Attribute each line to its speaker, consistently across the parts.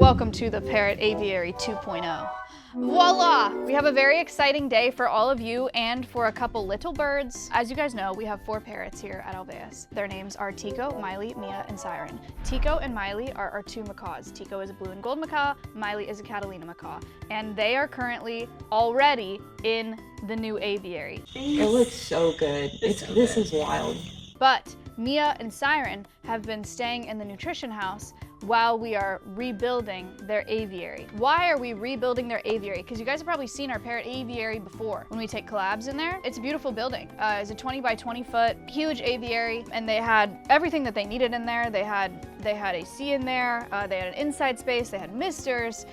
Speaker 1: Welcome to the Parrot Aviary 2.0. Voila! We have a very exciting day for all of you and for a couple little birds. As you guys know, we have 4 parrots here at Alveus. Their names are Tico, Miley, Mia, and Siren. Tico and Miley are our 2 macaws. Tico is a blue and gold macaw, Miley is a Catalina macaw. And they are currently already in the new aviary.
Speaker 2: It looks so good. This is wild.
Speaker 1: But Mia and Siren have been staying in the nutrition house while we are rebuilding their aviary. Why are we rebuilding their aviary? Because you guys have probably seen our parrot aviary before when we take collabs in there. It's a beautiful building. It's a 20 by 20 foot huge aviary, and they had everything that they needed in there. They had AC in there, they had an inside space, they had misters,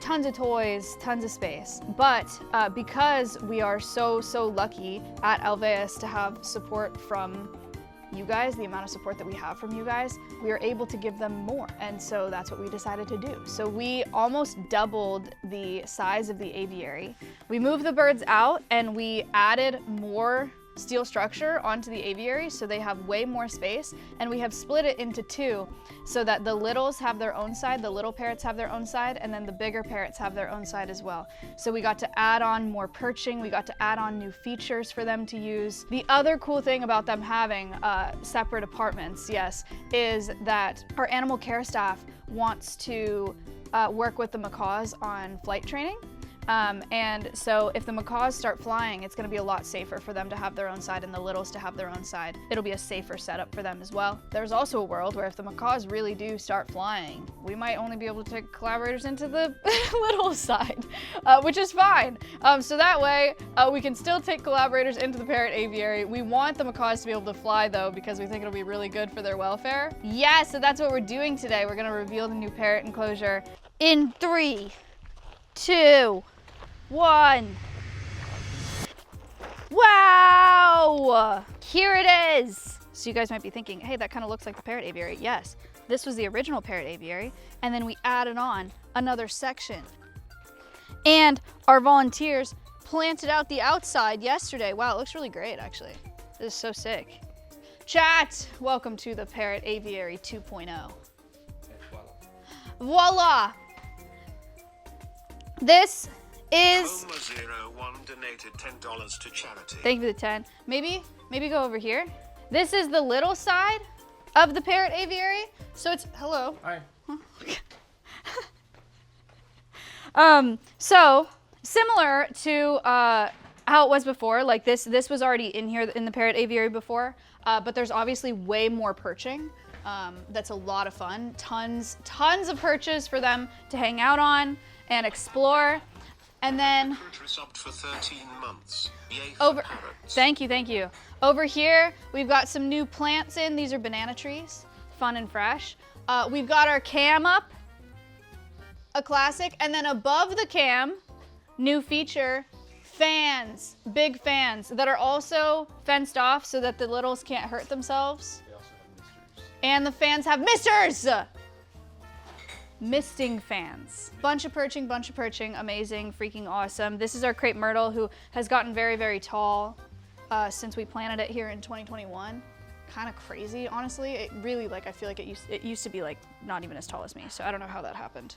Speaker 1: tons of toys, tons of space. But because we are so lucky at Alveus to have support from you guys, the amount of support that we have from you guys, we are able to give them more. And so that's what we decided to do. So we almost doubled the size of the aviary. We moved the birds out and we added more steel structure onto the aviary so they have way more space, and we have split it into 2 so that the littles have their own side, the little parrots have their own side, and then the bigger parrots have their own side as well. So we got to add on more perching, we got to add on new features for them to use. The other cool thing about them having separate apartments, yes, is that our animal care staff wants to work with the macaws on flight training. And so if the macaws start flying, it's going to be a lot safer for them to have their own side and the littles to have their own side. It'll be a safer setup for them as well. There's also a world where if the macaws really do start flying, we might only be able to take collaborators into the little side, which is fine. So that way we can still take collaborators into the parrot aviary. We want the macaws to be able to fly though, because we think it'll be really good for their welfare. Yeah, so that's what we're doing today. We're going to reveal the new parrot enclosure in 3, 2, 1. Wow! Here it is! So you guys might be thinking, hey, that kind of looks like the parrot aviary. Yes, this was the original parrot aviary, and then we added on another section. And our volunteers planted out the outside yesterday. Wow, it looks really great, actually. This is so sick. Chat, welcome to the Parrot Aviary 2.0. Voila! This is
Speaker 3: Coma01 donated $10 to charity.
Speaker 1: Thank you for the 10. Maybe go over here. This is the little side of the parrot aviary. So it's hello.
Speaker 4: Hi.
Speaker 1: So similar to how it was before, like this was already in here in the parrot aviary before, but there's obviously way more perching. That's a lot of fun. Tons of perches for them to hang out on and explore. And then
Speaker 3: for 13 months.
Speaker 1: over, thank you. Over here, we've got some new plants in. These are banana trees, fun and fresh. We've got our cam up, a classic. And then above the cam, new feature, fans, big fans that are also fenced off so that the littles can't hurt themselves.
Speaker 4: They also have misters.
Speaker 1: And the fans have misters! Misting fans. Bunch of perching, amazing, freaking awesome. This is our crepe myrtle, who has gotten very tall since we planted it here in 2021. Kind of crazy, honestly. It really, like, I feel like it used to be like not even as tall as me, so I don't know how that happened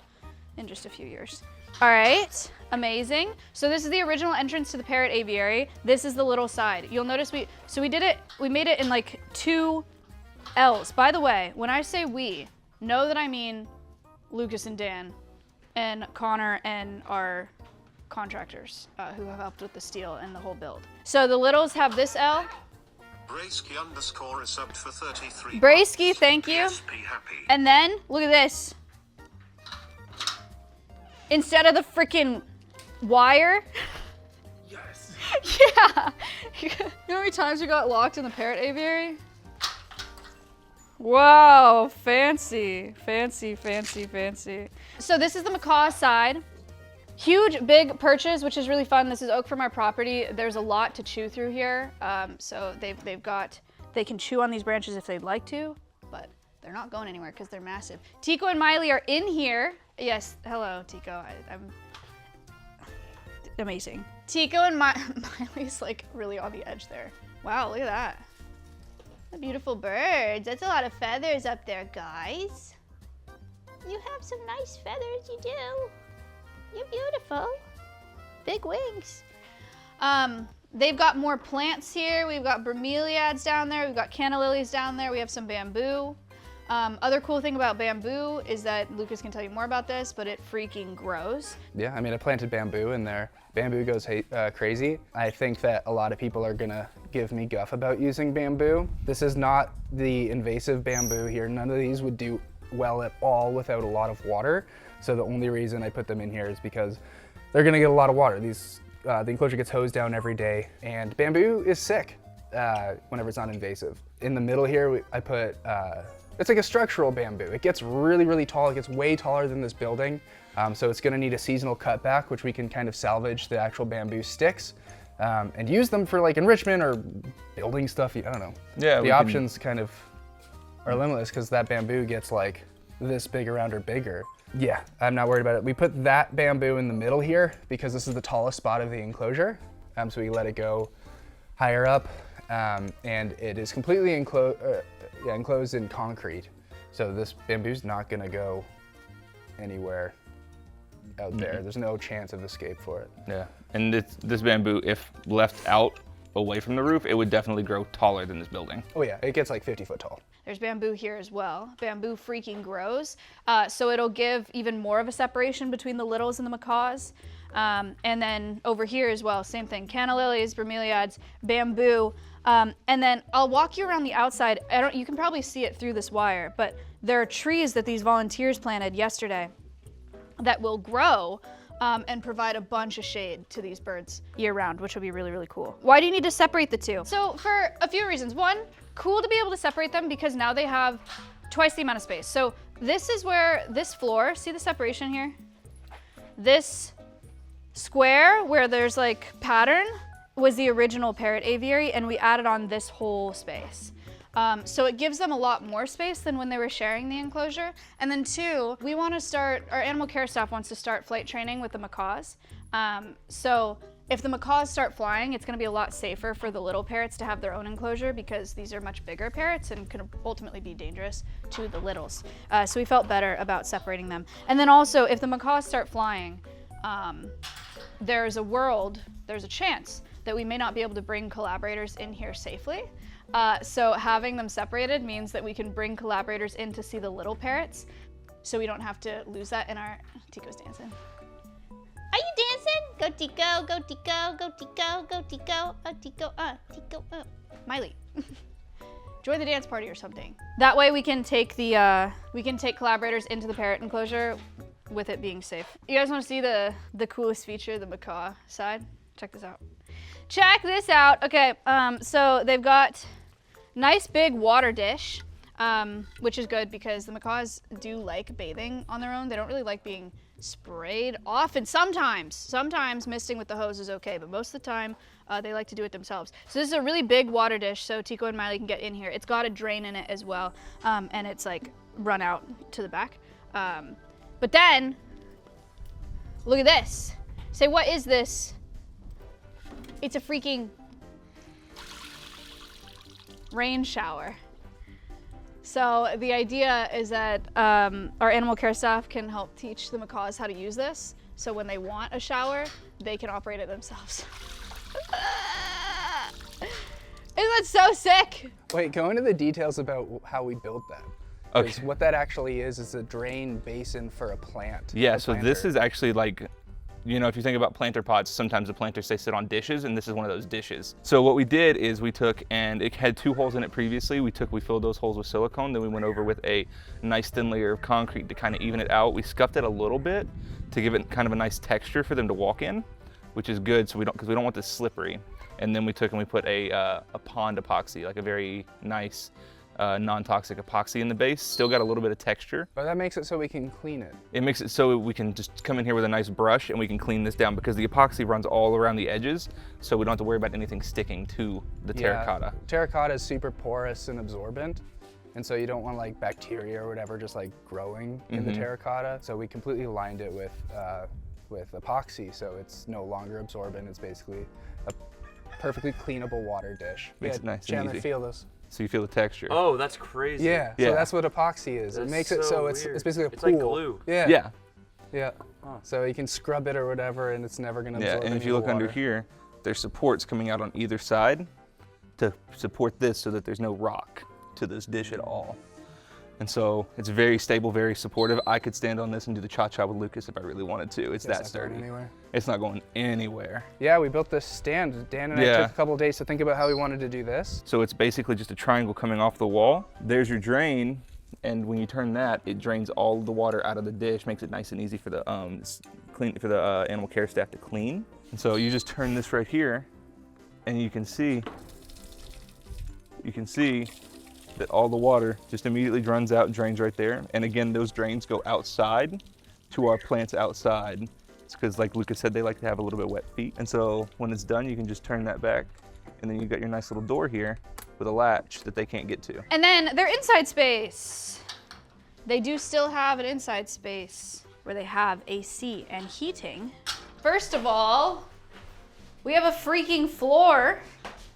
Speaker 1: in just a few years. All right, amazing. So this is the original entrance to the parrot aviary. This is the little side. You'll notice we made it in like 2 L's. By the way, when I say we, know that I mean Lukas and Dan and Connor and our contractors who have helped with the steel and the whole build. So the littles have this L.
Speaker 3: Braysky _ is subbed for 33.
Speaker 1: Braysky, thank you.
Speaker 3: PSP happy.
Speaker 1: And then look at this. Instead of the freaking wire.
Speaker 4: Yes.
Speaker 1: Yeah. You know how many times we got locked in the parrot aviary? Wow, fancy. So this is the macaw side. Huge, big perches, which is really fun. This is oak from our property. There's a lot to chew through here. So they can chew on these branches if they'd like to, but they're not going anywhere because they're massive. Tico and Miley are in here. Yes, hello, Tico. I'm amazing. Tico and Miley's like really on the edge there. Wow, look at that. Beautiful birds. That's a lot of feathers up there, guys. You have some nice feathers, you do. You're beautiful. Big wings. They've got more plants here. We've got bromeliads down there. We've got canna lilies down there. We have some bamboo. Other cool thing about bamboo is that Lukas can tell you more about this, but it freaking grows.
Speaker 5: Yeah, I mean, I planted bamboo in there. Bamboo goes crazy. I think that a lot of people are gonna give me guff about using bamboo. This is not the invasive bamboo here. None of these would do well at all without a lot of water. So the only reason I put them in here is because they're gonna get a lot of water. The enclosure gets hosed down every day, and bamboo is sick whenever it's not invasive. In the middle here, I put, it's like a structural bamboo. It gets really, really tall. It gets way taller than this building. So it's gonna need a seasonal cutback, which we can kind of salvage the actual bamboo sticks and use them for like enrichment or building stuff. I don't know.
Speaker 6: Yeah,
Speaker 5: the options kind of are limitless because that bamboo gets like this big around or bigger. Yeah, I'm not worried about it. We put that bamboo in the middle here because this is the tallest spot of the enclosure. So we let it go higher up, and it is completely enclosed in concrete. So this bamboo's not gonna go anywhere out there. There's no chance of escape for it.
Speaker 6: Yeah, and this bamboo, if left out away from the roof, it would definitely grow taller than this building.
Speaker 5: Oh yeah, it gets like 50 foot tall.
Speaker 1: There's bamboo here as well. Bamboo freaking grows. So it'll give even more of a separation between the littles and the macaws. And then over here as well, same thing, canna lilies, bromeliads, bamboo. And then I'll walk you around the outside. You can probably see it through this wire, but there are trees that these volunteers planted yesterday that will grow and provide a bunch of shade to these birds year round, which will be really, really cool. Why do you need to separate the two? So for a few reasons. One, cool to be able to separate them because now they have twice the amount of space. So this is where this floor, see the separation here? This square where there's like pattern was the original parrot aviary, and we added on this whole space. So it gives them a lot more space than when they were sharing the enclosure. And then two, we want to start, our animal care staff wants to start flight training with the macaws. So if the macaws start flying, it's going to be a lot safer for the little parrots to have their own enclosure because these are much bigger parrots and can ultimately be dangerous to the littles. So we felt better about separating them. And then also, if the macaws start flying, there's a chance that we may not be able to bring collaborators in here safely. So having them separated means that we can bring collaborators in to see the little parrots, so we don't have to lose that in our... Tico's dancing. Are you dancing? Go Tico, go Tico, go Tico, go Tico, Tico, Tico, Miley. Join the dance party or something. That way we can take collaborators into the parrot enclosure with it being safe. You guys want to see the coolest feature, the macaw side? Check this out. Check this out. Okay, so they've got nice big water dish, which is good because the macaws do like bathing on their own. They don't really like being sprayed often. Sometimes misting with the hose is okay, but most of the time they like to do it themselves. So this is a really big water dish so Tico and Miley can get in here. It's got a drain in it as well, and it's like run out to the back. But then, look at this. Say, what is this? It's a freaking rain shower. So the idea is that our animal care staff can help teach the macaws how to use this. So when they want a shower, they can operate it themselves. Isn't that so sick?
Speaker 5: Wait, go into the details about how we built that.
Speaker 6: Okay.
Speaker 5: What that actually is a drain basin for a plant.
Speaker 6: Yeah, so this is actually like, you know, if you think about planter pots, sometimes the planters, they sit on dishes, and this is one of those dishes. So what we did is we took, and it had 2 holes in it previously. We filled those holes with silicone, then we went over with a nice thin layer of concrete to kind of even it out. We scuffed it a little bit to give it kind of a nice texture for them to walk in, which is good, so because we don't want this slippery. And then we took and we put a pond epoxy, like a very nice, non-toxic epoxy in the base. Still got a little bit of texture.
Speaker 5: But that makes it so we can clean it.
Speaker 6: It makes it so we can just come in here with a nice brush and we can clean this down because the epoxy runs all around the edges, so we don't have to worry about anything sticking to the terracotta.
Speaker 5: Yeah, terracotta is super porous and absorbent, and so you don't want like bacteria or whatever just like growing in the terracotta. So we completely lined it with epoxy, so it's no longer absorbent. It's basically a perfectly cleanable water dish.
Speaker 6: Makes it nice and
Speaker 5: Chandler,
Speaker 6: easy.
Speaker 5: feel this.
Speaker 6: So you feel the texture.
Speaker 4: Oh, that's crazy.
Speaker 5: Yeah,
Speaker 6: Yeah.
Speaker 5: so that's what epoxy is.
Speaker 4: That's
Speaker 5: It makes it so
Speaker 4: so
Speaker 5: it's
Speaker 4: weird.
Speaker 5: basically a
Speaker 4: It's
Speaker 5: pool.
Speaker 4: like glue.
Speaker 5: Yeah.
Speaker 6: Yeah.
Speaker 5: Yeah. So you can scrub it or whatever, and it's never gonna
Speaker 6: Yeah,
Speaker 5: absorb
Speaker 6: and
Speaker 5: any
Speaker 6: if you
Speaker 5: of the
Speaker 6: look under
Speaker 5: water.
Speaker 6: here, there's supports coming out on either side to support this so that there's no rock to this dish at all. And so it's very stable, very supportive. I could stand on this and do the cha-cha with Lukas if I really wanted to. It's that
Speaker 5: not going
Speaker 6: sturdy.
Speaker 5: anywhere.
Speaker 6: It's not going anywhere.
Speaker 5: Yeah, we built this stand. Dan and I
Speaker 6: Yeah.
Speaker 5: took a couple of days to think about how we wanted to do this.
Speaker 6: So it's basically just a triangle coming off the wall. There's your drain, and when you turn that, it drains all the water out of the dish, makes it nice and easy for the animal care staff to clean. And so you just turn this right here, and you can see that all the water just immediately runs out and drains right there. And again, those drains go outside to our plants outside. It's because, like Lukas said, they like to have a little bit wet feet. And so when it's done, you can just turn that back, and then you got your nice little door here with a latch that they can't get to.
Speaker 1: And then their inside space. They do still have an inside space where they have AC and heating. First of all, we have a freaking floor,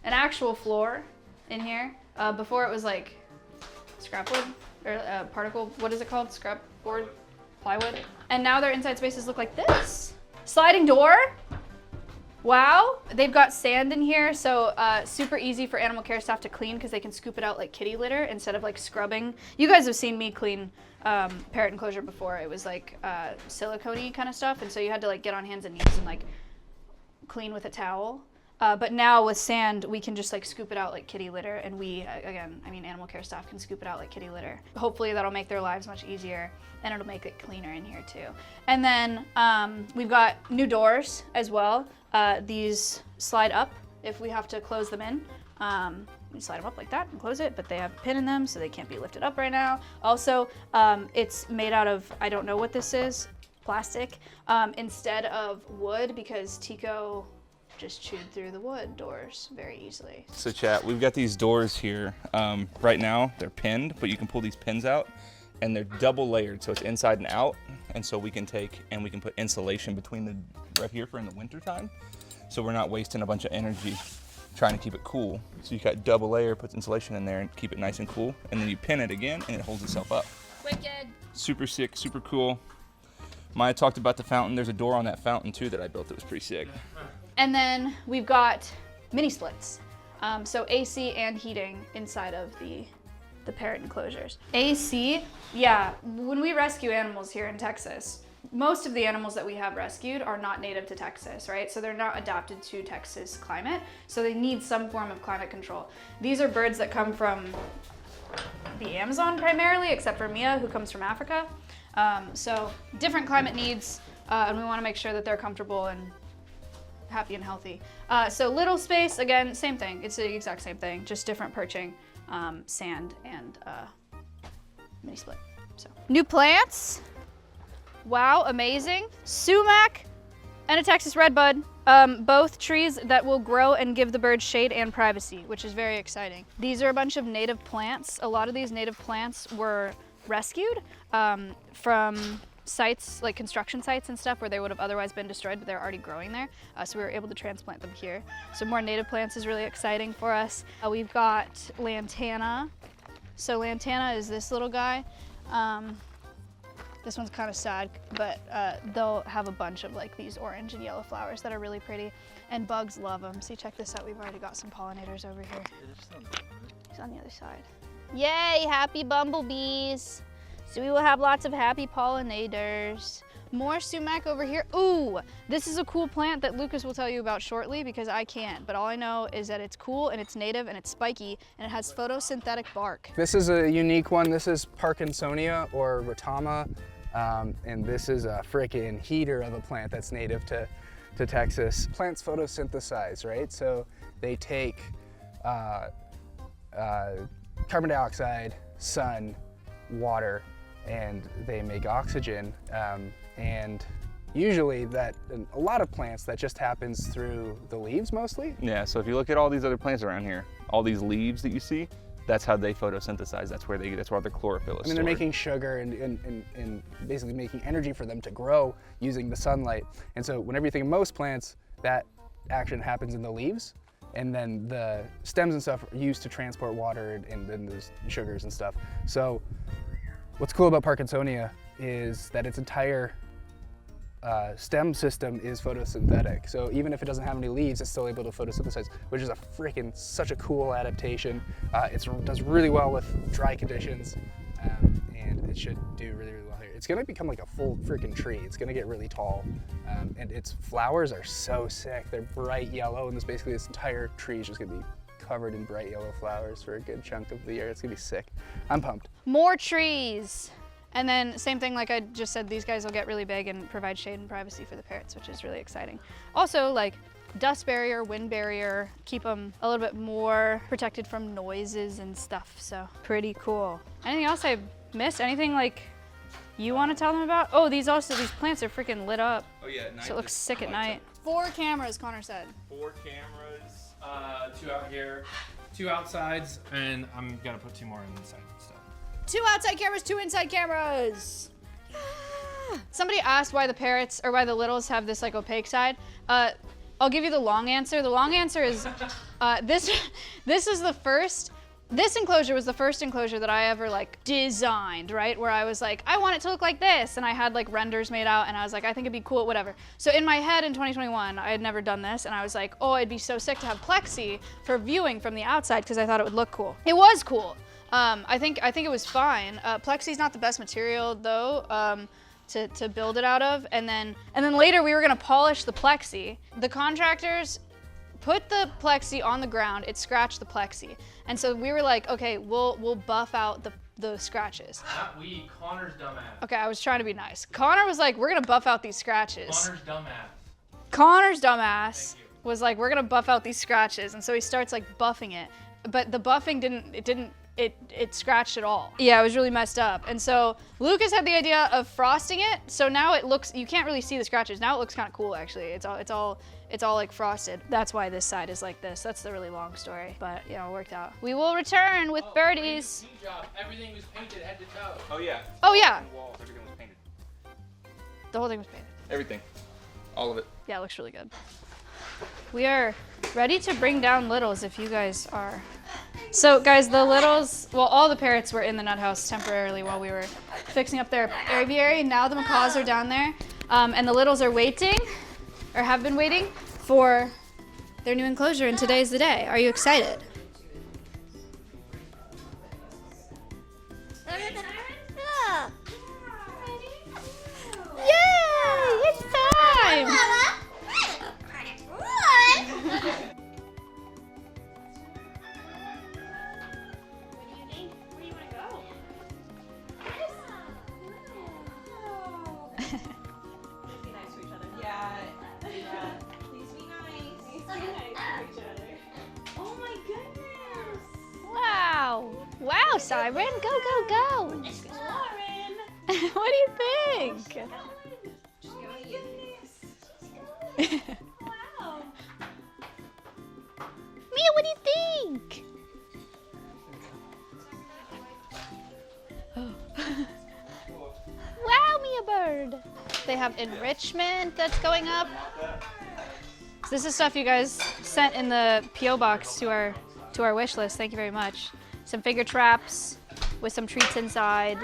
Speaker 1: an actual floor in here. Before it was like scrap wood or particle, what is it called? Scrap board, plywood. And now their inside spaces look like this. Sliding door. Wow, they've got sand in here, so super easy for animal care staff to clean because they can scoop it out like kitty litter instead of like scrubbing. You guys have seen me clean Parrot Enclosure before. It was like silicone-y kind of stuff, and so you had to like get on hands and knees and like clean with a towel. But now with sand, we can just like scoop it out like kitty litter, and animal care staff can scoop it out like kitty litter. Hopefully that'll make their lives much easier, and it'll make it cleaner in here too. And then we've got new doors as well. These slide up if we have to close them in. We slide them up like that and close it, but they have a pin in them, so they can't be lifted up right now. Also, it's made out of, I don't know what this is, plastic, instead of wood, because Tico just chewed through the wood doors very easily.
Speaker 6: So chat, we've got these doors here. Right now, they're pinned, but you can pull these pins out, and they're double layered, so it's inside and out. And so we can put insulation between the right here for in the winter time. So we're not wasting a bunch of energy trying to keep it cool. So you got double layer, puts insulation in there and keep it nice and cool. And then you pin it again and it holds itself up.
Speaker 1: Wicked.
Speaker 6: Super sick, super cool. Maya talked about the fountain. There's a door on that fountain too that I built that was pretty sick.
Speaker 1: And then we've got mini splits. So AC and heating inside of the Parrot enclosures. AC, yeah, when we rescue animals here in Texas, most of the animals that we have rescued are not native to Texas, right? So they're not adapted to Texas climate, so they need some form of climate control. These are birds that come from the Amazon primarily, except for Mia, who comes from Africa. So different climate needs, and we wanna make sure that they're comfortable and happy and healthy. So little space, again, same thing. It's the exact same thing, just different perching, sand, and mini split. So new plants. Wow, amazing. Sumac and a Texas redbud. Both trees that will grow and give the birds shade and privacy, which is very exciting. These are a bunch of native plants. A lot of these native plants were rescued from sites, like construction sites and stuff, where they would have otherwise been destroyed, but they're already growing there. So we were able to transplant them here. So more native plants is really exciting for us. We've got lantana. So lantana is this little guy. This one's kind of sad, but they'll have a bunch of like these orange and yellow flowers that are really pretty, and bugs love them. See, check this out. We've already got some pollinators over here. He's on the other side. Yay, happy bumblebees. So we will have lots of happy pollinators. More sumac over here. Ooh, this is a cool plant that Lukas will tell you about shortly because I can't, but all I know is that it's cool and it's native and it's spiky and it has photosynthetic bark.
Speaker 5: This is a unique one. This is Parkinsonia or Rotama, and this is a frickin' heater of a plant that's native to Texas. Plants photosynthesize, right? So they take carbon dioxide, sun, water, and they make oxygen. And usually a lot of plants, that just happens through the leaves mostly.
Speaker 6: Yeah, so if you look at all these other plants around here, all these leaves that you see, that's how they photosynthesize. That's where their chlorophyll is
Speaker 5: I mean, they're making sugar and basically making energy for them to grow using the sunlight. And so whenever you think of most plants, that action happens in the leaves. and then the stems and stuff are used to transport water and then those sugars and stuff. So what's cool about Parkinsonia is that its entire stem system is photosynthetic. So even if it doesn't have any leaves, it's still able to photosynthesize, which is such a cool adaptation. It does really well with dry conditions, and it should do really, really well here. It's gonna become like a full freaking tree. It's gonna get really tall, and its flowers are so sick. They're bright yellow, and this entire tree is just gonna be covered in bright yellow flowers for a good chunk of the year. It's gonna be sick. I'm pumped.
Speaker 1: More trees. And then same thing, like I just said, these guys will get really big and provide shade and privacy for the parrots, which is really exciting. Also, like dust barrier, wind barrier, keep them a little bit more protected from noises and stuff. So pretty cool. Anything else I missed? Anything like you want to tell them about? Oh, these plants are freaking lit up.
Speaker 6: Oh yeah, at night.
Speaker 1: So it looks sick at night. 4 cameras, Connor said.
Speaker 6: 4 cameras.
Speaker 4: 2 out here, 2 outsides, and I'm gonna put 2 more inside still.
Speaker 1: 2 outside cameras, 2 inside cameras. Somebody asked why the parrots or why the littles have this like opaque side. I'll give you the long answer. The long answer is this enclosure was the first enclosure that I ever like designed, right? Where I was like, I want it to look like this. And I had like renders made out and I was like, I think it'd be cool, whatever. So in my head in 2021, I had never done this. And I was like, oh, it'd be so sick to have plexi for viewing from the outside because I thought it would look cool. It was cool. I think it was fine. Plexi's not the best material though, to build it out of. And then later we were gonna polish the plexi. The contractors put the plexi on the ground, it scratched the plexi. And so we were like, okay, we'll buff out the scratches.
Speaker 4: Not we, Connor's dumbass.
Speaker 1: Okay, I was trying to be nice. Connor was like, we're gonna buff out these scratches.
Speaker 4: Connor's dumbass.
Speaker 1: Connor's dumbass was like, we're gonna buff out these scratches. And so he starts like buffing it. But the buffing it scratched it all. Yeah, it was really messed up. And so Lukas had the idea of frosting it. So now it looks, you can't really see the scratches. Now it looks kind of cool actually. It's all like frosted. That's why this side is like this. That's the really long story. But yeah, it worked out. We will return with birdies.
Speaker 4: Job. Everything was painted head to toe.
Speaker 6: Oh yeah.
Speaker 1: Oh yeah.
Speaker 6: Walls, everything was painted.
Speaker 1: The whole thing was painted.
Speaker 6: Everything. All of it.
Speaker 1: Yeah, it looks really good. We are ready to bring down littles if you guys are. So guys, the littles, well, all the parrots were in the nut house temporarily while we were fixing up their aviary. Now the macaws are down there, and the littles are waiting, or have been waiting, for their new enclosure, and today's the day. Are you excited? Yay! It's time! Wow, Siren, go, go, go! What do you think? Mia, what do you think? Oh. Wow, Mia bird! They have enrichment that's going up. So this is stuff you guys sent in the P.O. box to our wish list. Thank you very much. Some finger traps with some treats inside.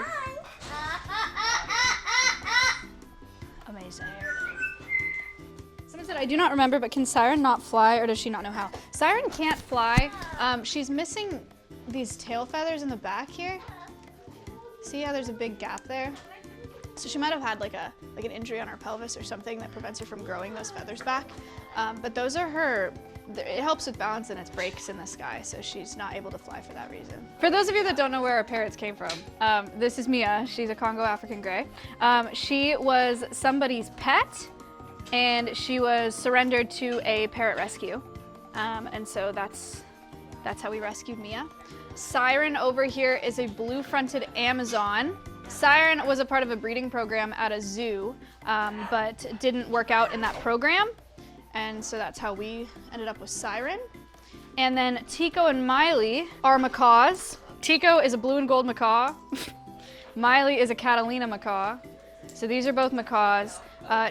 Speaker 1: Amazing. Someone said, I do not remember, but can Siren not fly, or does she not know how? Siren can't fly. She's missing these tail feathers in the back here. See how there's a big gap there? So she might have had like an injury on her pelvis or something that prevents her from growing those feathers back. But those are her. It helps with balance and it breaks in the sky, so she's not able to fly for that reason. For those of you that don't know where our parrots came from, this is Mia. She's a Congo African Grey. She was somebody's pet, and she was surrendered to a parrot rescue. And so that's how we rescued Mia. Siren over here is a blue-fronted Amazon. Siren was a part of a breeding program at a zoo, but didn't work out in that program. And so that's how we ended up with Siren. And then Tico and Miley are macaws. Tico is a blue and gold macaw. Miley is a Catalina macaw. So these are both macaws.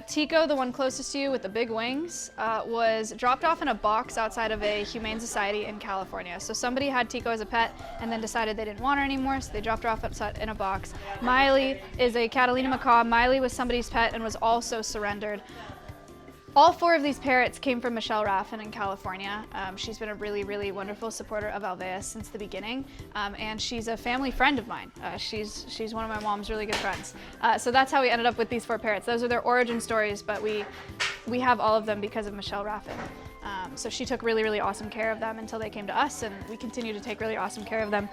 Speaker 1: Tico, the one closest to you with the big wings, was dropped off in a box outside of a humane society in California. So somebody had Tico as a pet and then decided they didn't want her anymore, so they dropped her off outside in a box. Miley is a Catalina macaw. Miley was somebody's pet and was also surrendered. All 4 of these parrots came from Michelle Raffin in California. She's been a really, really wonderful supporter of Alveus since the beginning, and she's a family friend of mine. She's one of my mom's really good friends. So that's how we ended up with these 4 parrots. Those are their origin stories, but we have all of them because of Michelle Raffin. So she took really, really awesome care of them until they came to us, and we continue to take really awesome care of them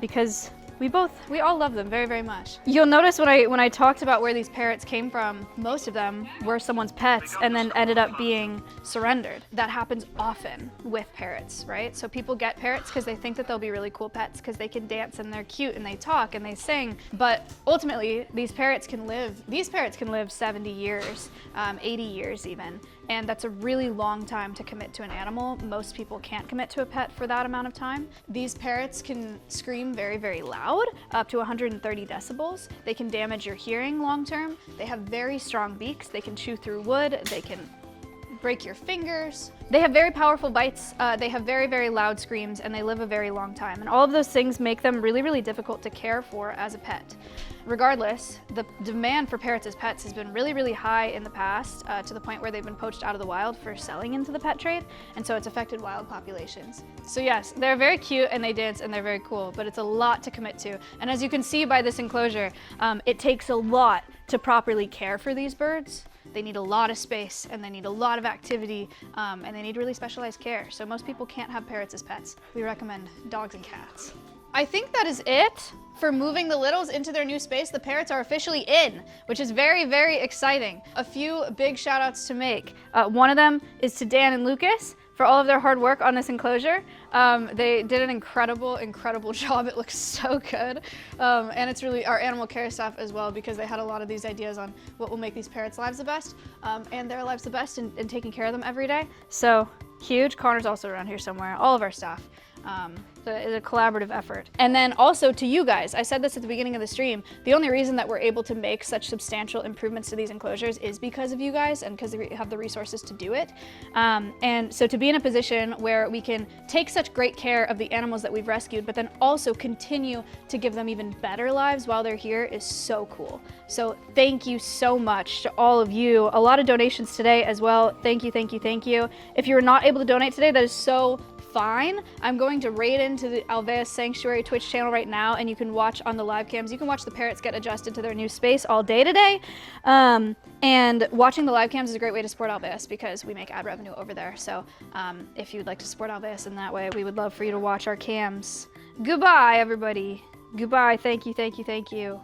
Speaker 1: because we all love them very, very much. You'll notice when I talked about where these parrots came from, most of them were someone's pets and then ended up being surrendered. That happens often with parrots, right? So people get parrots because they think that they'll be really cool pets because they can dance and they're cute and they talk and they sing. But ultimately, these parrots can live 70 years, 80 years even. And that's a really long time to commit to an animal. Most people can't commit to a pet for that amount of time. These parrots can scream very, very loud, up to 130 decibels. They can damage your hearing long term. They have very strong beaks. They can chew through wood. They can break your fingers. They have very powerful bites. They have very, very loud screams, and they live a very long time. And all of those things make them really, really difficult to care for as a pet. Regardless, the demand for parrots as pets has been really, really high in the past, to the point where they've been poached out of the wild for selling into the pet trade, and so it's affected wild populations. So yes, they're very cute and they dance and they're very cool, but it's a lot to commit to. And as you can see by this enclosure, it takes a lot to properly care for these birds. They need a lot of space and they need a lot of activity, and they need really specialized care. So most people can't have parrots as pets. We recommend dogs and cats. I think that is it for moving the littles into their new space. The parrots are officially in, which is very, very exciting. A few big shout outs to make. One of them is to Dan and Lukas for all of their hard work on this enclosure. They did an incredible, incredible job. It looks so good. And it's really our animal care staff as well, because they had a lot of these ideas on what will make these parrots' lives the best, and their lives the best in taking care of them every day. So huge. Connor's also around here somewhere. All of our staff. So it's a collaborative effort. And then also to you guys, I said this at the beginning of the stream, the only reason that we're able to make such substantial improvements to these enclosures is because of you guys and because we have the resources to do it. And so to be in a position where we can take such great care of the animals that we've rescued, but then also continue to give them even better lives while they're here is so cool. So thank you so much to all of you. A lot of donations today as well. Thank you, thank you, thank you. If you were not able to donate today, that is so fine. I'm going to raid into the Alveus Sanctuary Twitch channel right now, and you can watch on the live cams. You can watch the parrots get adjusted to their new space all day today. And watching the live cams is a great way to support Alveus because we make ad revenue over there. So if you'd like to support Alveus in that way, we would love for you to watch our cams. Goodbye, everybody. Goodbye. Thank you, thank you, thank you.